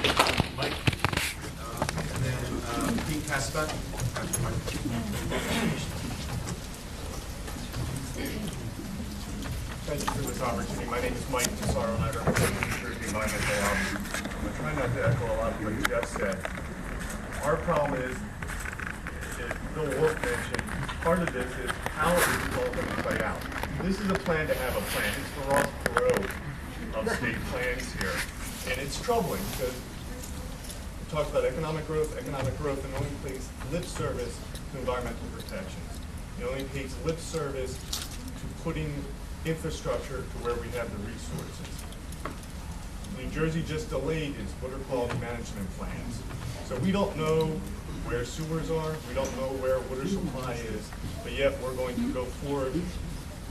Mike, and then Pete Caspa after Mike. Thank you for this opportunity. My name is Mike Tesaro, and I represent the New Jersey Environmental Lobby. I'm going to try not to echo a lot of what Jeff said. Our problem is, as Bill Wolf mentioned, part of this is how is it all going to play out. This is a plan to have a plan. It's the Ross Perot of state plans here. And it's troubling because it talks about economic growth, and only pays lip service to environmental protections. It only pays lip service to putting infrastructure to where we have the resources. New Jersey just delayed its water quality management plans. So we don't know where sewers are, we don't know where water supply is, but yet we're going to go forward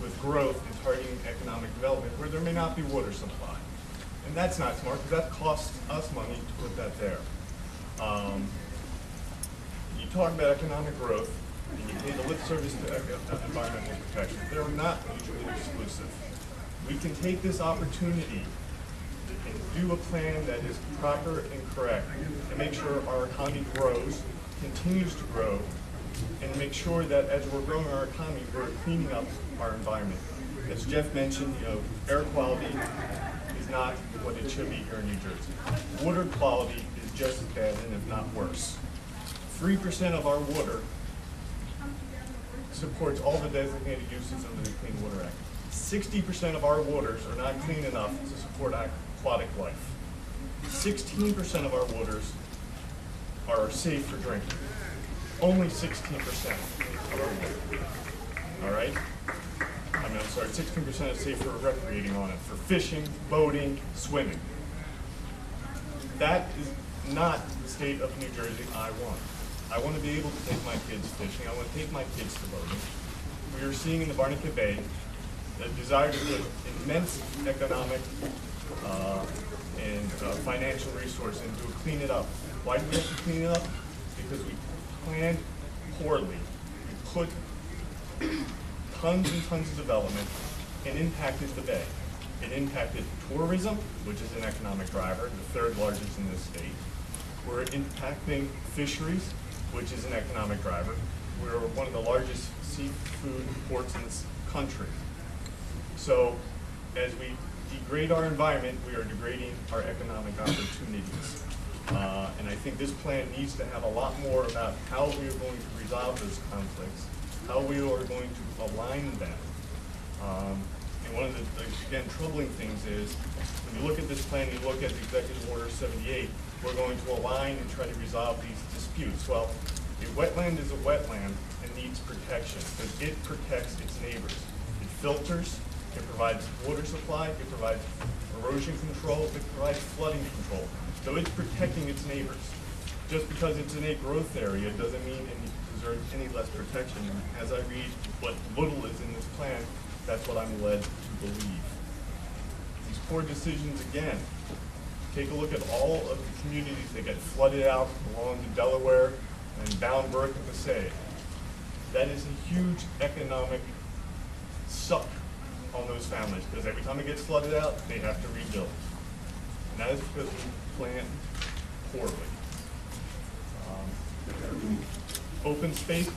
with growth and targeting economic development where there may not be water supply. And that's not smart because that costs us money to put that there. You talk about economic growth, and you pay the lip service to environmental protection. They're not mutually exclusive. We can take this opportunity and do a plan that is proper and correct, and make sure our economy grows, continues to grow, and make sure that as we're growing our economy, we're cleaning up our environment. As Jeff mentioned, air quality is not what it should be here in New Jersey. Water quality is just as bad, and if not worse. 3% of our water supports all the designated uses under the Clean Water Act. 60% of our waters are not clean enough to support aquatic life. 16% of our waters are safe for drinking. Only 16% of our water. All right? I'm sorry, 16% is safe for recreating on it, for fishing, boating, swimming. That is not the state of New Jersey I want. I want to be able to take my kids fishing. I want to take my kids to boating. We are seeing in the Barnegat Bay the desire to put immense economic and financial resource into clean it up. Why do we have to clean it up? Because we planned poorly. We put tons and tons of development and impacted the bay. It impacted tourism, which is an economic driver, the third largest in this state. We're impacting fisheries, which is an economic driver. We're one of the largest seafood ports in this country. So as we degrade our environment, we are degrading our economic opportunities. And I think this plan needs to have a lot more about how we are going to resolve those conflicts, how we are going to align them. And one of the, again, troubling things is, when you look at this plan, you look at the Executive Order 78, we're going to align and try to resolve these disputes. Well, a wetland is a wetland and needs protection because it protects its neighbors. It filters, it provides water supply, it provides erosion control, it provides flooding control. So it's protecting its neighbors. Just because it's in a growth area doesn't mean it deserves any less protection. As I read what little is in this plan, that's what I'm led to believe. These poor decisions, again, take a look at all of the communities that get flooded out along the Delaware and down Burke and Passaic. That is a huge economic suck on those families because every time it gets flooded out, they have to rebuild. And that is because we plan poorly. Open space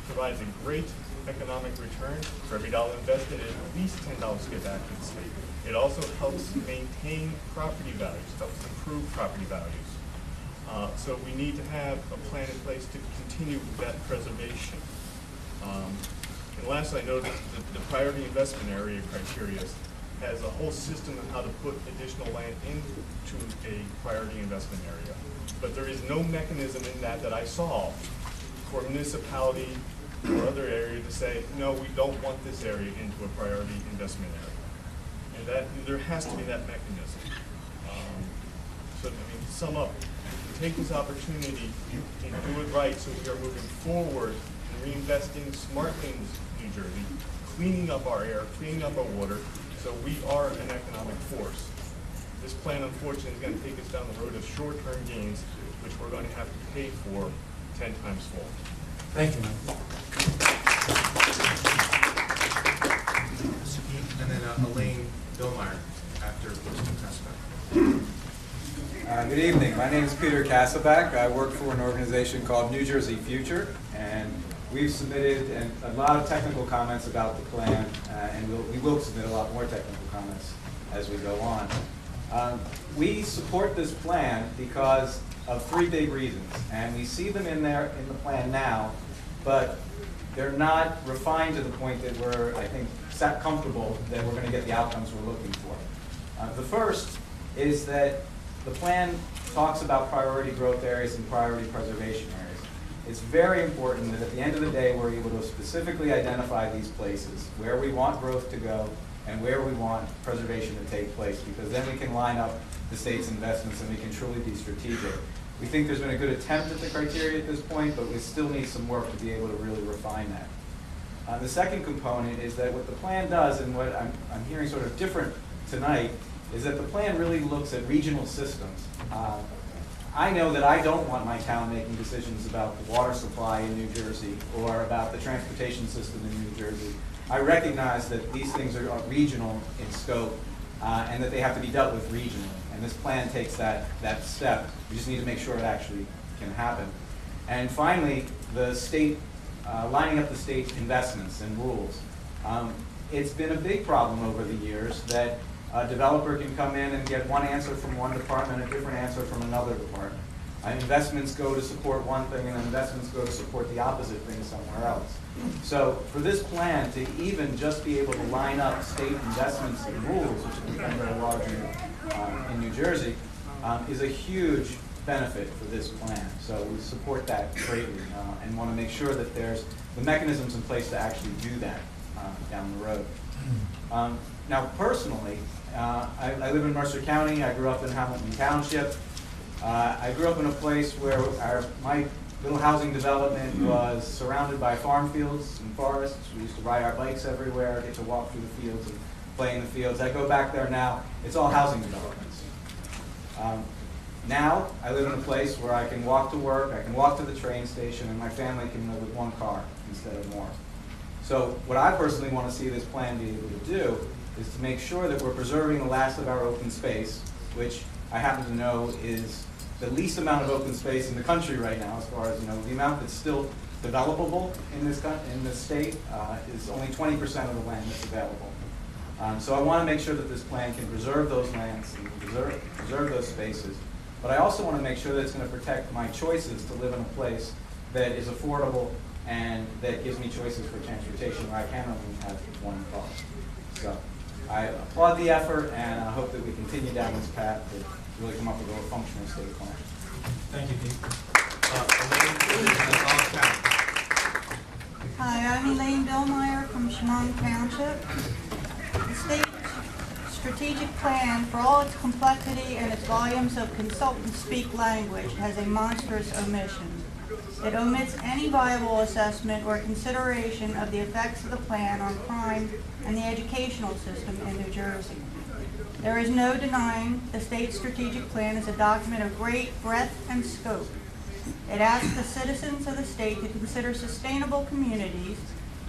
provides a great economic return. For every dollar invested, at least $10 get back to the state. It also helps maintain property values, helps improve property values. So we need to have a plan in place to continue with that preservation. And last, I noticed that the priority investment area criteria has a whole system of how to put additional land into a priority investment area. But there is no mechanism in that I saw for a municipality or other area to say, no, we don't want this area into a priority investment area. And that there has to be that mechanism. So I mean, to sum up, take this opportunity and do it right so we are moving forward and reinvesting smartly in New Jersey, cleaning up our air, cleaning up our water, so we are an economic force. This plan, unfortunately, is going to take us down the road of short-term gains, which we're going to have to pay for 10 times fold. Thank you, Mike. And then Elaine Billmeyer after Mr. Tesco. Good evening. My name is Peter Kasselback. I work for an organization called New Jersey Future, and we've submitted a lot of technical comments about the plan, and we will submit a lot more technical comments as we go on. We support this plan because of three big reasons, and we see them in the plan now, but they're not refined to the point that we're, I think, comfortable that we're going to get the outcomes we're looking for. The first is that the plan talks about priority growth areas and priority preservation areas. It's very important that at the end of the day we're able to specifically identify these places where we want growth to go and where we want preservation to take place, because then we can line up the state's investments and we can truly be strategic. We think there's been a good attempt at the criteria at this point, but we still need some work to be able to really refine that. The second component is that what the plan does, and what I'm hearing sort of different tonight, is that the plan really looks at regional systems. I know that I don't want my town making decisions about the water supply in New Jersey or about the transportation system in New Jersey. I recognize that these things are regional in scope and that they have to be dealt with regionally. And this plan takes that step. We just need to make sure it actually can happen. And finally, the state, lining up the state investments and rules. It's been a big problem over the years that a developer can come in and get one answer from one department, a different answer from another department. Investments go to support one thing, and investments go to support the opposite thing somewhere else. So for this plan to even just be able to line up state investments and rules, which have become very large in New Jersey, is a huge benefit for this plan. So we support that greatly and want to make sure that there's the mechanisms in place to actually do that down the road. Now, personally, I live in Mercer County. I grew up in Hamilton Township. I grew up in a place where my little housing development was surrounded by farm fields and forests. We used to ride our bikes everywhere, get to walk through the fields and play in the fields. I go back there now, it's all housing developments. Now, I live in a place where I can walk to work, I can walk to the train station, and my family can live with one car instead of more. So what I personally want to see this plan be able to do is to make sure that we're preserving the last of our open space, which I happen to know is the least amount of open space in the country right now, as far as, the amount that's still developable in this state is only 20% of the land that's available. So I want to make sure that this plan can preserve those lands and preserve those spaces. But I also want to make sure that it's going to protect my choices to live in a place that is affordable and that gives me choices for transportation where I can only have one car. So I applaud the effort, and I hope that we continue down this path to really come up with a functional state plan. Thank you, Pete. Elaine, please, Hi, I'm Elaine Billmeyer from Chemung Township. The state strategic plan, for all its complexity and its volumes of consultant-speak language, has a monstrous omission. It omits any viable assessment or consideration of the effects of the plan on crime and the educational system in New Jersey. There is no denying the state strategic plan is a document of great breadth and scope. It asks the citizens of the state to consider sustainable communities,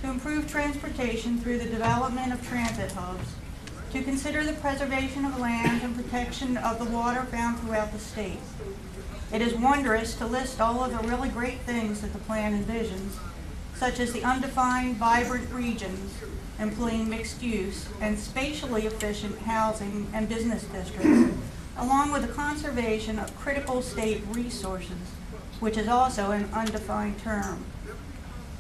to improve transportation through the development of transit hubs, to consider the preservation of land and protection of the water found throughout the state. It is wondrous to list all of the really great things that the plan envisions, such as the undefined, vibrant regions employing mixed use and spatially efficient housing and business districts, along with the conservation of critical state resources, which is also an undefined term.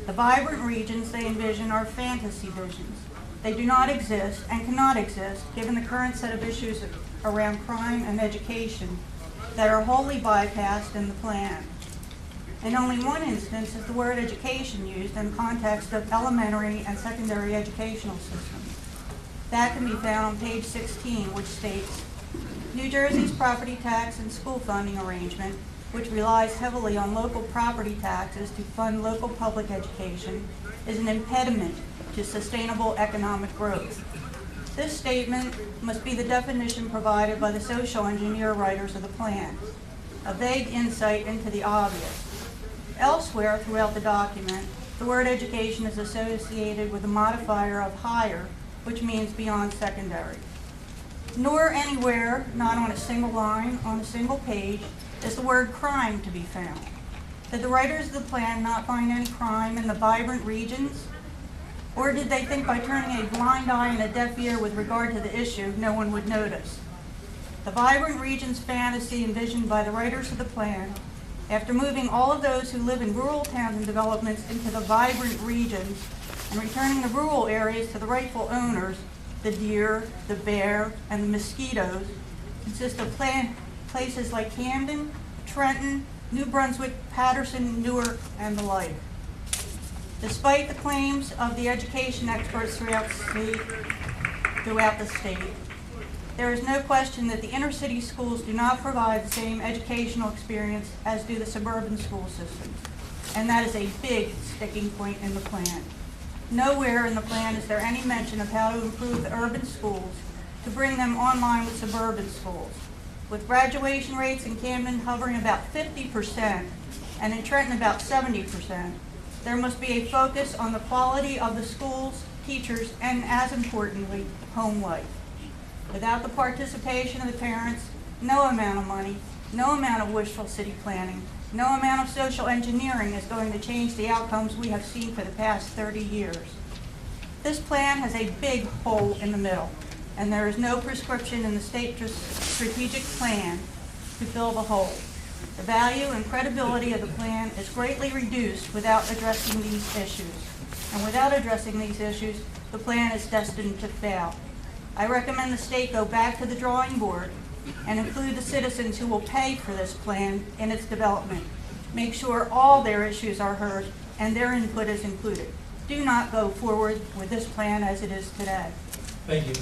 The vibrant regions they envision are fantasy visions. They do not exist and cannot exist given the current set of issues around crime and education that are wholly bypassed in the plan. In only one instance is the word education used in the context of elementary and secondary educational systems. That can be found on page 16, which states, New Jersey's property tax and school funding arrangement, which relies heavily on local property taxes to fund local public education, is an impediment to sustainable economic growth. This statement must be the definition provided by the social engineer writers of the plan, a vague insight into the obvious. Elsewhere throughout the document, the word education is associated with a modifier of higher, which means beyond secondary. Nor anywhere, not on a single line, on a single page, is the word crime to be found. Did the writers of the plan not find any crime in the vibrant regions? Or did they think by turning a blind eye and a deaf ear with regard to the issue, no one would notice? The vibrant regions fantasy envisioned by the writers of the plan, after moving all of those who live in rural towns and developments into the vibrant regions and returning the rural areas to the rightful owners, the deer, the bear, and the mosquitoes, consist of places like Camden, Trenton, New Brunswick, Patterson, Newark, and the like. Despite the claims of the education experts throughout the state, there is no question that the inner city schools do not provide the same educational experience as do the suburban school systems, and that is a big sticking point in the plan. Nowhere in the plan is there any mention of how to improve the urban schools to bring them online with suburban schools. With graduation rates in Camden hovering about 50% and in Trenton about 70%, there must be a focus on the quality of the schools, teachers, and as importantly, home life. Without the participation of the parents, no amount of money, no amount of wishful city planning, no amount of social engineering is going to change the outcomes we have seen for the past 30 years. This plan has a big hole in the middle, and there is no prescription in the state strategic plan to fill the hole. The value and credibility of the plan is greatly reduced without addressing these issues. And without addressing these issues, the plan is destined to fail. I recommend the state go back to the drawing board and include the citizens who will pay for this plan in its development. Make sure all their issues are heard and their input is included. Do not go forward with this plan as it is today. Thank you.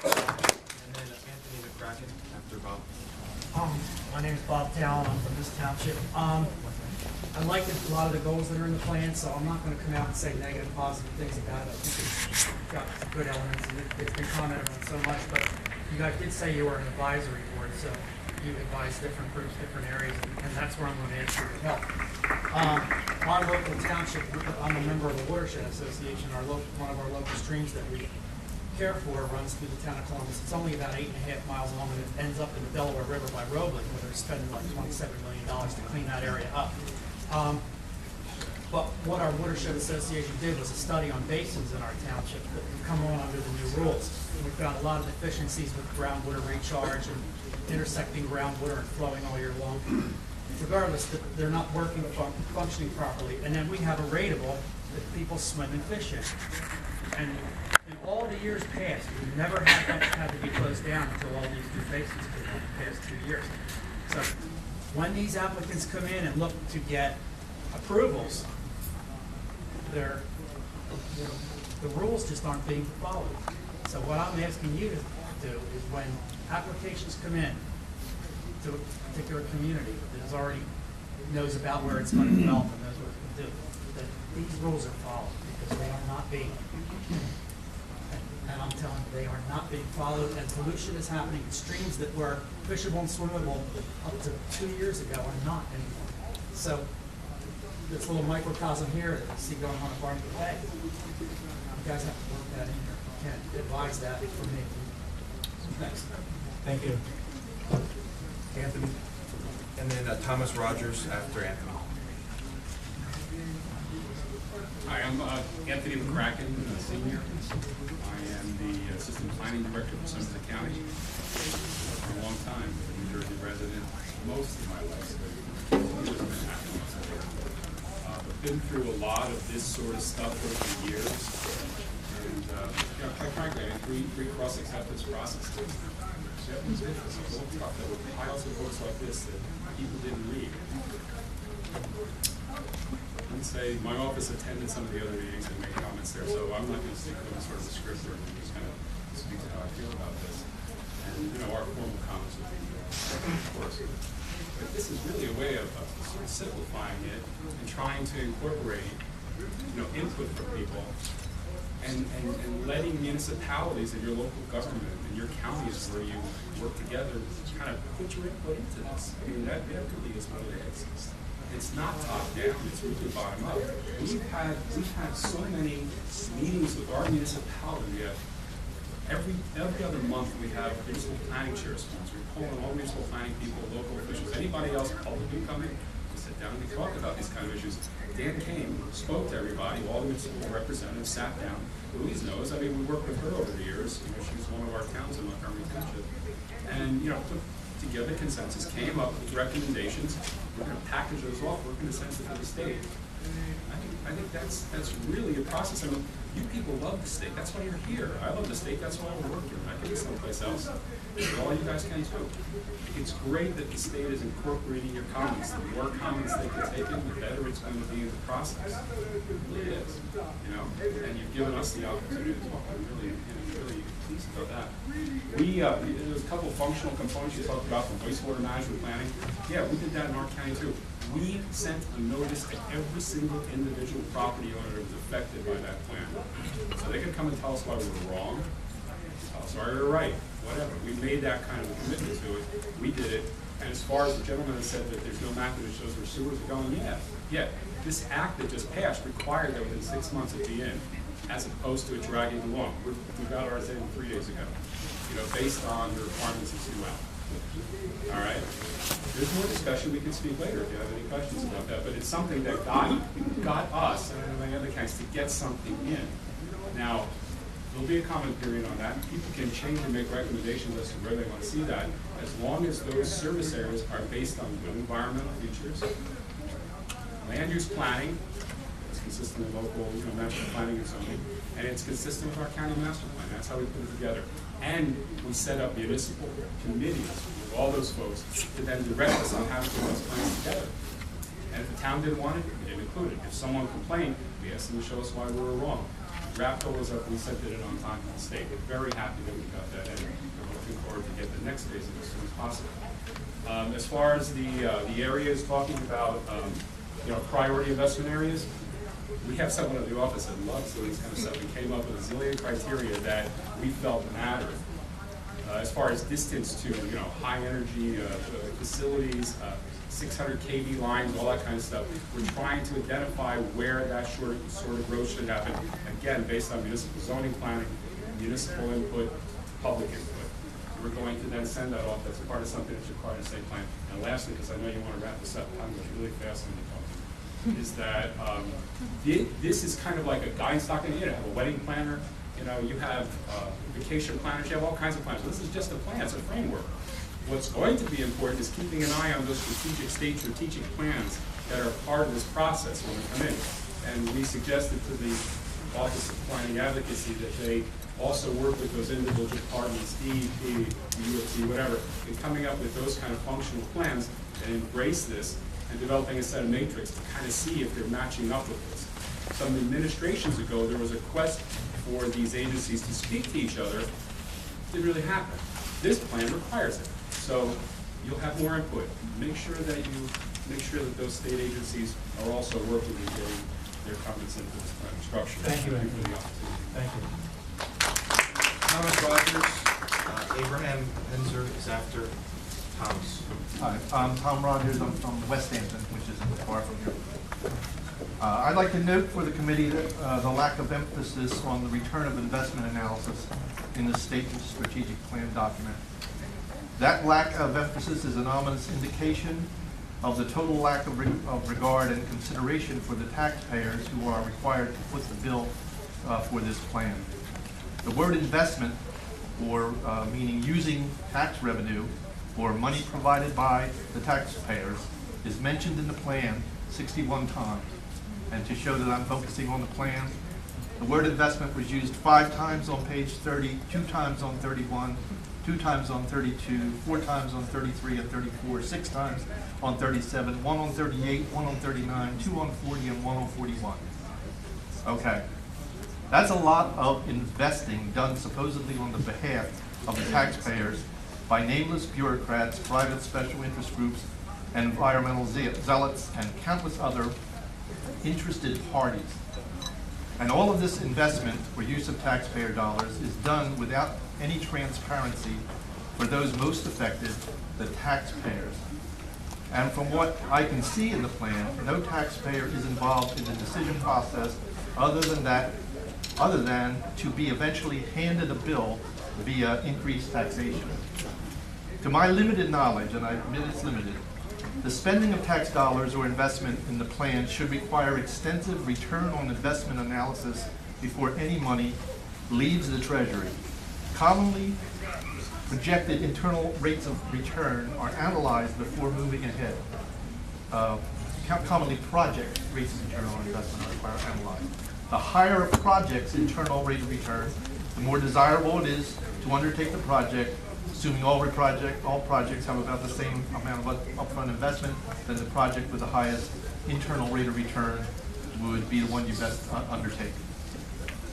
And then Anthony McCracken after Bob. My name is Bob Talon. I'm from this township. I like a lot of the goals that are in the plan, so I'm not going to come out and say negative, positive things about it. I think it's got some good elements, and it's been commented on so much. But you guys did say you were an advisory board, so you advise different groups, different areas, and that's where I'm going to ask for your help. Our local township, I'm a member of the Watershed Association. One of our local streams that we care for runs through the town of Columbus. It's only about 8.5 miles long, and it ends up in the Delaware River by Roebling, where they're spending like $27 million to clean that area up. But what our Watershed Association did was a study on basins in our township that would come on under the new rules. And we found a lot of deficiencies with groundwater recharge and intersecting groundwater and flowing all year long. Regardless, they're not working, functioning properly. And then we have a rateable that people swim and fish in. And in all the years past, we've never had to be closed down until all these new basins came in the past 2 years. So when these applicants come in and look to get approvals, the rules just aren't being followed. So what I'm asking you to do is when applications come in to a particular community that is already knows about where it's going to develop and knows what it's going to do, that these rules are followed, because they are not being, and I'm telling you, they are not being followed, and pollution is happening in streams that were fishable and swimmable up to 2 years ago are not anymore. So this little microcosm here that you see going on at Barney Bay, you guys have to work that in here. You can't advise that for me. Next. Thank you. Anthony. And then Thomas Rogers after Anthony. Hi, I'm Anthony McCracken, Senior. I am the Assistant Planning Director for Somerset County for a long time. I'm a New Jersey resident most of my life. I've been through a lot of this sort of stuff over the years. And quite frankly, I mean, three cross-acceptance processes. That was a little tough. There were piles of books like this that people didn't read. I'd say my office attended some of the other meetings and made comments there, so I'm not going to stick to a sort of a script or just kind of speak to how I feel about this. And, our formal comments would be, of course. But this is really a way of sort of simplifying it and trying to incorporate, input from people and letting municipalities and your local government and your counties where you work together kind of put your input into this. I mean, that really is what it is. It's not top down, it's really bottom up. We've had so many meetings with our municipality. We have Every other month, we have municipal planning chairs. We pull in all municipal planning people, local officials, anybody else, public incoming. We sit down and we talk about these kind of issues. Dan came, spoke to everybody, all the municipal representatives sat down. Louise knows, I mean, we worked with her over the years. You know, she's one of our towns in Montgomery Township. And, you know, put together consensus, came up with recommendations. We're gonna package those off, we're gonna send it to the state. I think that's really a process. I mean, you people love the state. That's why you're here. I love the state. That's why we're working. I could be someplace else. All you guys can too. It's great that the state is incorporating your comments. The more comments they can take in, the better it's going to be in the process. It really is. You know, and you've given us the opportunity to talk. I'm really pleased about that. There's a couple of functional components you talked about from wastewater management planning. Yeah, we did that in our county too. We sent a notice to every single individual property owner that was affected by that plan. So they could come and tell us why we were wrong, tell us why we were right, whatever. We made that kind of a commitment to it. We did it. And as far as the gentleman has said that there's no map that shows where sewers are going, yeah. This act that just passed required that within 6 months it be in, as opposed to it dragging along. We got ours in 3 days ago, you know, based on the requirements of CUL. All right? There's more discussion. We can speak later if you have any questions about that. But it's something that got us and many other counties to get something in. Now, there'll be a comment period on that. People can change and make recommendations as to where they want to see that, as long as those service areas are based on good environmental features, land use planning, it's consistent with local, you know, master planning and zoning, and it's consistent with our county master plan. That's how we put it together. And we set up municipal committees with all those folks to then direct us on how to put those plans together. And if the town didn't want it, we didn't include it. If someone complained, we asked them to show us why we were wrong. Wrapped all those up, we sent it in on time to the state. We're very happy that we got that in. We're looking forward to get the next phase of it as soon as possible. As far as the areas talking about, you know, priority investment areas, we have someone in the office that loves doing this kind of stuff. We came up with a zillion criteria that we felt mattered. As far as distance to, you know, high energy facilities, 600 kV lines, all that kind of stuff. We're trying to identify where that sort of growth should happen. Again, based on municipal zoning planning, municipal input, public input. We're going to then send that off. That's part of something that's required in the state plan. And lastly, because I know you want to wrap this up, time goes really fast when you're talking, is that this is kind of like a guidance document. You have a wedding planner, you know, you have vacation planners, you have all kinds of planners. This is just a plan, it's a framework. What's going to be important is keeping an eye on those state strategic plans that are part of this process when they come in. And we suggested to the Office of Planning Advocacy that they also work with those individual departments, DEP, UFC, whatever, in coming up with those kind of functional plans and embrace this and developing a set of matrix to kind of see if they're matching up with this. Some administrations ago, there was a quest for these agencies to speak to each other. It didn't really happen. This plan requires it. So you'll have more input. Make sure that those state agencies are also working and getting their comments into this plan of structure. Thank you, Andrew. For the opportunity. Thank you. Thomas Rogers, Abraham Henzer is after Thomas. Hi, I'm Tom Rogers. I'm from West Hampton, which isn't far from here. I'd like to note for the committee that the lack of emphasis on the return of investment analysis in the state strategic plan document. That lack of emphasis is an ominous indication of the total lack of regard and consideration for the taxpayers who are required to foot the bill for this plan. The word investment, or meaning using tax revenue or money provided by the taxpayers, is mentioned in the plan 61 times. And to show that I'm focusing on the plan, the word investment was used 5 times on page 30, 2 times on 31, 2 times on 32, 4 times on 33 and 34, 6 times on 37, 1 on 38, 1 on 39, 2 on 40, and 1 on 41. Okay. That's a lot of investing done supposedly on the behalf of the taxpayers by nameless bureaucrats, private special interest groups, and environmental zealots, and countless other interested parties. And all of this investment or use of taxpayer dollars is done without any transparency for those most affected, the taxpayers. And from what I can see in the plan, no taxpayer is involved in the decision process other than to be eventually handed a bill via increased taxation. To my limited knowledge, and I admit it's limited, the spending of tax dollars or investment in the plan should require extensive return on investment analysis before any money leaves the Treasury. Commonly, projected internal rates of return are analyzed before moving ahead. Commonly, project rates of return on investment are analyzed. The higher a project's internal rate of return, the more desirable it is to undertake the project, assuming all projects have about the same amount of upfront investment, then the project with the highest internal rate of return would be the one you best undertake.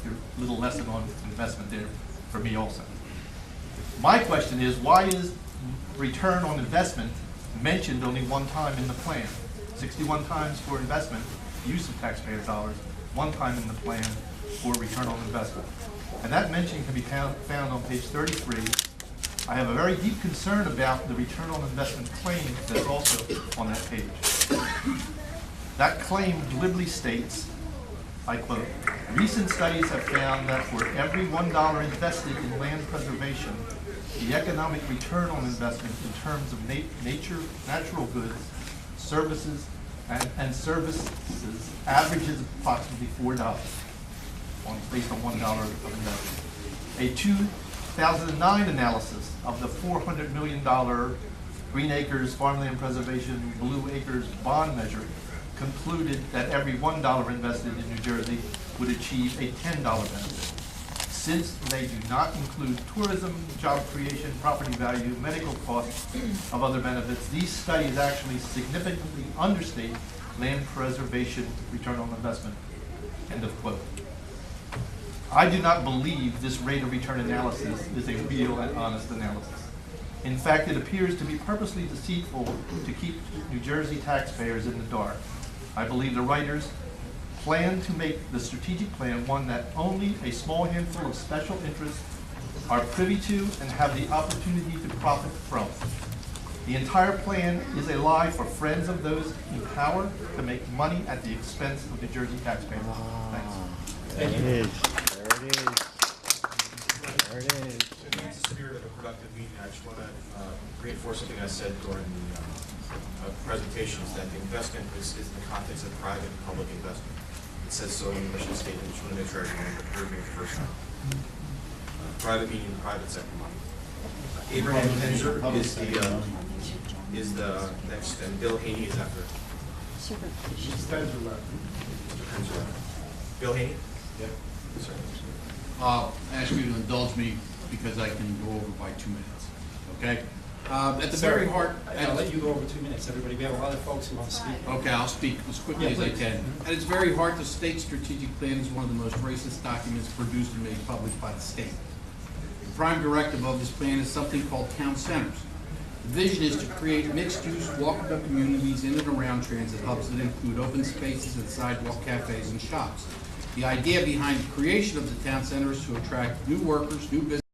Your little lesson on investment there for me also. My question is, why is return on investment mentioned only one time in the plan? 61 times for investment, use of taxpayer dollars, one time in the plan for return on investment. And that mention can be found on page 33. I have a very deep concern about the return on investment claim that's also on that page. That claim deliberately states, I quote, "Recent studies have found that for every $1 invested in land preservation, the economic return on investment in terms of natural goods, services, and services averages approximately $4 based on $1 of investment." A 2009 analysis of the $400 million Green Acres Farmland Preservation Blue Acres bond measure concluded that every $1 invested in New Jersey would achieve a $10 benefit. Since they do not include tourism, job creation, property value, medical costs of other benefits, these studies actually significantly understate land preservation return on investment. End of quote. I do not believe this rate of return analysis is a real and honest analysis. In fact, it appears to be purposely deceitful to keep New Jersey taxpayers in the dark. I believe the writers plan to make the strategic plan one that only a small handful of special interests are privy to and have the opportunity to profit from. The entire plan is a lie for friends of those in power to make money at the expense of New Jersey taxpayers. Thanks. There it is. There it is. There it is. In the spirit of a productive meeting, I just want to reinforce something I said during the presentation, is that the investment is in the context of private and public investment. It says so in the mission statement. Just want to make sure everyone heard me the first time. Private meaning the private sector money. Abraham Penzer is the next, and Bill Haney is after. Mr. Penzer. Bill Haney? Yep. Sir. I ask you to indulge me because I can go over by 2 minutes, okay? At the very heart... I'll let you go over 2 minutes, everybody. We have a lot of folks who want to speak. Okay, I'll speak as quickly as I can. At its very heart, the state strategic plan is one of the most racist documents produced and made public by the state. The prime directive of this plan is something called town centers. The vision is to create mixed-use, walkable communities in and around transit hubs that include open spaces and sidewalk cafes and shops. The idea behind the creation of the town center is to attract new workers, new businesses,